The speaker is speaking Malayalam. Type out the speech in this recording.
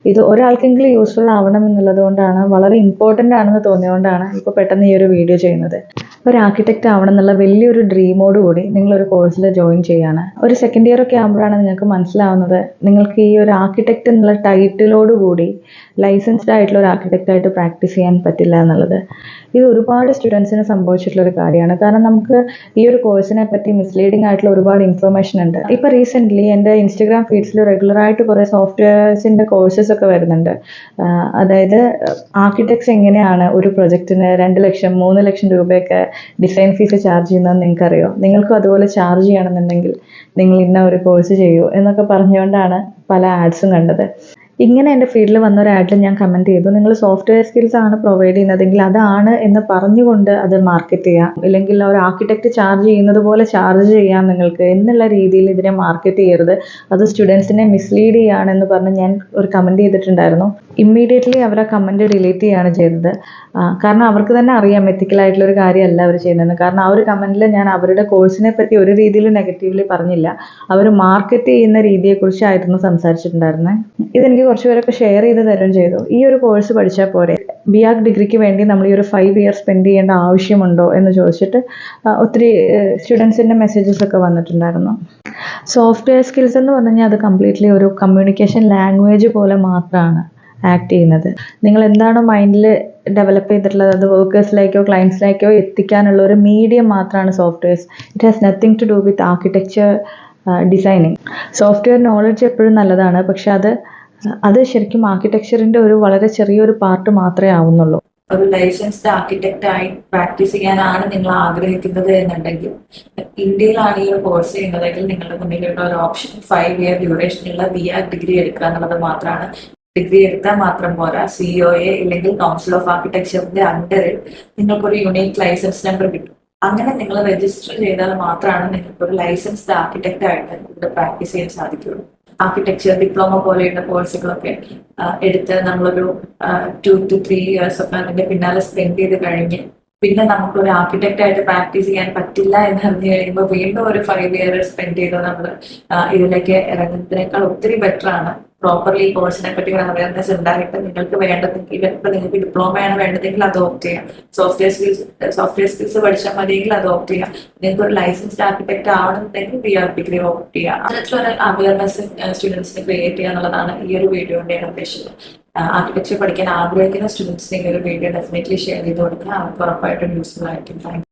ഇത് ഒരാൾക്കെങ്കിലും യൂസ്ഫുൾ ആവണം എന്നുള്ളത് കൊണ്ടാണ്, വളരെ ഇമ്പോർട്ടൻ്റ് ആണെന്ന് തോന്നിയതുകൊണ്ടാണ് ഇപ്പോൾ പെട്ടെന്ന് ഈ ഒരു വീഡിയോ ചെയ്യുന്നത്. ഒരു ആർക്കിടെക്റ്റ് ആവണം എന്നുള്ള വലിയൊരു ഡ്രീമോട് കൂടി നിങ്ങളൊരു കോഴ്സിൽ ജോയിൻ ചെയ്യാണ്. ഒരു സെക്കൻഡ് ഇയർ ഒക്കെ ആകുമ്പോഴാണ് നിങ്ങൾക്ക് മനസ്സിലാവുന്നത് നിങ്ങൾക്ക് ഈ ഒരു ആർക്കിടെക്റ്റ് എന്നുള്ള ടൈറ്റിലോട് കൂടി ലൈസൻസ്ഡ് ആയിട്ടുള്ള ഒരു ആർക്കിടെക്റ്റ് ആയിട്ട് പ്രാക്ടീസ് ചെയ്യാൻ പറ്റില്ല എന്നുള്ളത്. ഇത് ഒരുപാട് സ്റ്റുഡൻസിന് സംഭവിച്ചിട്ടുള്ള ഒരു കാര്യമാണ്. കാരണം നമുക്ക് ഈ ഒരു കോഴ്സിനെ പറ്റി മിസ്ലീഡിംഗ് ആയിട്ടുള്ള ഒരുപാട് ഇൻഫർമേഷൻ ഉണ്ട്. ഇപ്പോൾ റീസെൻ്റ്ലി എൻ്റെ ഇൻസ്റ്റഗ്രാം ഫീഡ്സിൽ റെഗുലറായിട്ട് കുറേ സോഫ്റ്റ്വെയർസിൻ്റെ കോഴ്സസ് ഒക്കെ വരുന്നുണ്ട്. അതായത് ആർക്കിടെക്ട്സ് എങ്ങനെയാണ് ഒരു പ്രൊജക്റ്റിന് 2 ലക്ഷം 3 ലക്ഷം രൂപയൊക്കെ ഡിസൈൻ ഫീസ് ചാർജ് ചെയ്യുന്നതെന്ന് നിങ്ങൾക്കറിയോ? നിങ്ങൾക്കും അതുപോലെ ചാർജ് ചെയ്യണമെന്നുണ്ടെങ്കിൽ നിങ്ങൾ ഇന്ന ഒരു കോഴ്സ് ചെയ്യൂ എന്നൊക്കെ പറഞ്ഞുകൊണ്ടാണ് പല ആഡ്സും കണ്ടത്. ഇങ്ങനെ എൻ്റെ ഫീൽഡിൽ വന്ന ഒരു ആഡിൽ ഞാൻ കമൻറ്റ് ചെയ്തു, നിങ്ങൾ സോഫ്റ്റ്വെയർ സ്കിൽസ് ആണ് പ്രൊവൈഡ് ചെയ്യുന്നതെങ്കിൽ അതാണ് എന്ന് പറഞ്ഞുകൊണ്ട് അത് മാർക്കറ്റ് ചെയ്യാം, ഇല്ലെങ്കിൽ ഒരു ആർക്കിടെക്റ്റ് ചാർജ് ചെയ്യുന്നത് പോലെ ചാർജ് ചെയ്യാം നിങ്ങൾക്ക് എന്നുള്ള രീതിയിൽ ഇതിനെ മാർക്കറ്റ് ചെയ്യരുത്, അത് സ്റ്റുഡൻസിനെ മിസ്ലീഡ് ചെയ്യുകയാണെന്ന് പറഞ്ഞ് ഞാൻ ഒരു കമൻറ്റ് ചെയ്തിട്ടുണ്ടായിരുന്നു. ഇമ്മീഡിയറ്റ്ലി അവർ ആ കമൻറ്റ് ഡിലീറ്റ് ചെയ്യുകയാണ് ചെയ്തത്. കാരണം അവർക്ക് തന്നെ അറിയാം എത്തിക്കലായിട്ടുള്ള ഒരു കാര്യമല്ല അവർ ചെയ്യുന്നത്. കാരണം ആ ഒരു കമൻറ്റിൽ ഞാൻ അവരുടെ കോഴ്സിനെ പറ്റി ഒരു രീതിയിലും നെഗറ്റീവ്ലി പറഞ്ഞില്ല, അവർ മാർക്കറ്റ് ചെയ്യുന്ന രീതിയെക്കുറിച്ചായിരുന്നു സംസാരിച്ചിട്ടുണ്ടായിരുന്നത്. ഇതെനിക്ക് കുറച്ച് പേരൊക്കെ ഷെയർ ചെയ്ത് തരുകയും ചെയ്തു. ഈ ഒരു കോഴ്സ് പഠിച്ചാൽ പോരെ, BAc ഡിഗ്രിക്ക് വേണ്ടി നമ്മൾ ഈ ഒരു 5 ഇയർ സ്പെൻഡ് ചെയ്യേണ്ട ആവശ്യമുണ്ടോ എന്ന് ചോദിച്ചിട്ട് ഒത്തിരി സ്റ്റുഡൻസിൻ്റെ മെസ്സേജസ് ഒക്കെ വന്നിട്ടുണ്ടായിരുന്നു. സോഫ്റ്റ്വെയർ സ്കിൽസ് എന്ന് പറഞ്ഞാൽ അത് കംപ്ലീറ്റ്ലി ഒരു കമ്മ്യൂണിക്കേഷൻ ലാംഗ്വേജ് പോലെ മാത്രമാണ് ആക്ട് ചെയ്യുന്നത്. നിങ്ങൾ എന്താണോ മൈൻഡിൽ ഡെവലപ്പ് ചെയ്തിട്ടുള്ളത് അത് വർക്കേഴ്സിലേക്കോ ക്ലയൻസിലേക്കോ എത്തിക്കാനുള്ള ഒരു മീഡിയം മാത്രമാണ് softwares. It has nothing to do with architecture, designing. Software knowledge എപ്പോഴും നല്ലതാണ്, പക്ഷെ അത് ശരിക്കും ആർക്കിടെക്ചറിൻ്റെ ഒരു വളരെ ചെറിയൊരു പാർട്ട് മാത്രമേ ആവുന്നുള്ളൂ. ഒരു ലൈസൻസ്ഡ് ആർക്കിടെക്റ്റ് ആയി പ്രാക്ടീസ് ചെയ്യാനാണ് നിങ്ങൾ ആഗ്രഹിക്കുന്നത് എന്നുണ്ടെങ്കിൽ, ഇന്ത്യയിലാണ് ഈ ഒരു കോഴ്സ് ചെയ്യുന്നതെങ്കിൽ നിങ്ങളുടെ മുന്നിലുള്ള ഒരു ഓപ്ഷൻ 5 ഇയർ ഡ്യൂറേഷനുള്ള BAc ഡിഗ്രി എടുക്കുക എന്നുള്ളത് മാത്രമാണ്. ഡിഗ്രി എടുത്താൽ മാത്രം പോരാ, COA ഇല്ലെങ്കിൽ കൗൺസിൽ ഓഫ് ആർക്കിടെക്ചറിന്റെ അണ്ടറിൽ നിങ്ങൾക്കൊരു യുണീക്ക് ലൈസൻസ് നമ്പർ കിട്ടും. അങ്ങനെ നിങ്ങൾ രജിസ്റ്റർ ചെയ്താൽ മാത്രമാണ് നിങ്ങൾക്ക് ഒരു ലൈസൻസ്ഡ് ആർക്കിടെക്റ്റ് ആയിട്ട് ഇവിടെ പ്രാക്ടീസ് ചെയ്യാൻ സാധിക്കുള്ളൂ. ആർക്കിടെക്ചർ ഡിപ്ലോമ പോലെയുള്ള കോഴ്സുകളൊക്കെ എടുത്ത് നമ്മളൊരു 2 to 3 ഇയേഴ്സ് ഒക്കെ അതിന്റെ പിന്നാലെ സ്പെൻഡ് ചെയ്ത് കഴിഞ്ഞ് പിന്നെ നമുക്കൊരു ആർക്കിടെക്റ്റ് ആയിട്ട് പ്രാക്ടീസ് ചെയ്യാൻ പറ്റില്ല എന്ന് അറിഞ്ഞു കഴിയുമ്പോൾ വീണ്ടും ഒരു 5 ഇയർ സ്പെൻഡ് ചെയ്ത് നമ്മൾ ഇതിലേക്ക് ഇറങ്ങുന്നതിനേക്കാൾ ഒത്തിരി ബെറ്റർ ആണ് പ്രോപ്പർലി കോഴ്സിനെ പറ്റി ഒരു അവയർനെസ് ഉണ്ടായിട്ട് നിങ്ങൾക്ക് വേണ്ടതെങ്കിൽ, ഇപ്പം നിങ്ങൾക്ക് ഡിപ്ലോമയാണ് വേണ്ടതെങ്കിൽ അത് ഓപ്റ്റ് ചെയ്യാം. സോഫ്റ്റ്വെയർ സ്കിൽസ് പഠിച്ചാൽ മതിയെങ്കിൽ അത് ഓപ്റ്റ് ചെയ്യാം. നിങ്ങൾക്ക് ഒരു ലൈസൻസ്ഡ് ആർക്കിടെക്ട് ആവണമെന്നുണ്ടെങ്കിൽ BAc ഡിഗ്രി ഓപ്റ്റ് ചെയ്യാം. അതിലൊരു അവയർനെസ് സ്റ്റുഡൻസിന് ക്രിയേറ്റ് ചെയ്യുക എന്നുള്ളതാണ് ഈ ഒരു വീഡിയോയുടെ ഉദ്ദേശം. ആർക്കിടെക്ചർ പഠിക്കാൻ ആഗ്രഹിക്കുന്ന സ്റ്റുഡൻസിന് ഈ ഒരു വീഡിയോ ഡെഫിനറ്റ്ലി ഷെയർ ചെയ്ത് കൊടുക്കുക. അവർക്ക് ഉറപ്പായിട്ടും യൂസ്ഫുൾ ആയിരിക്കും.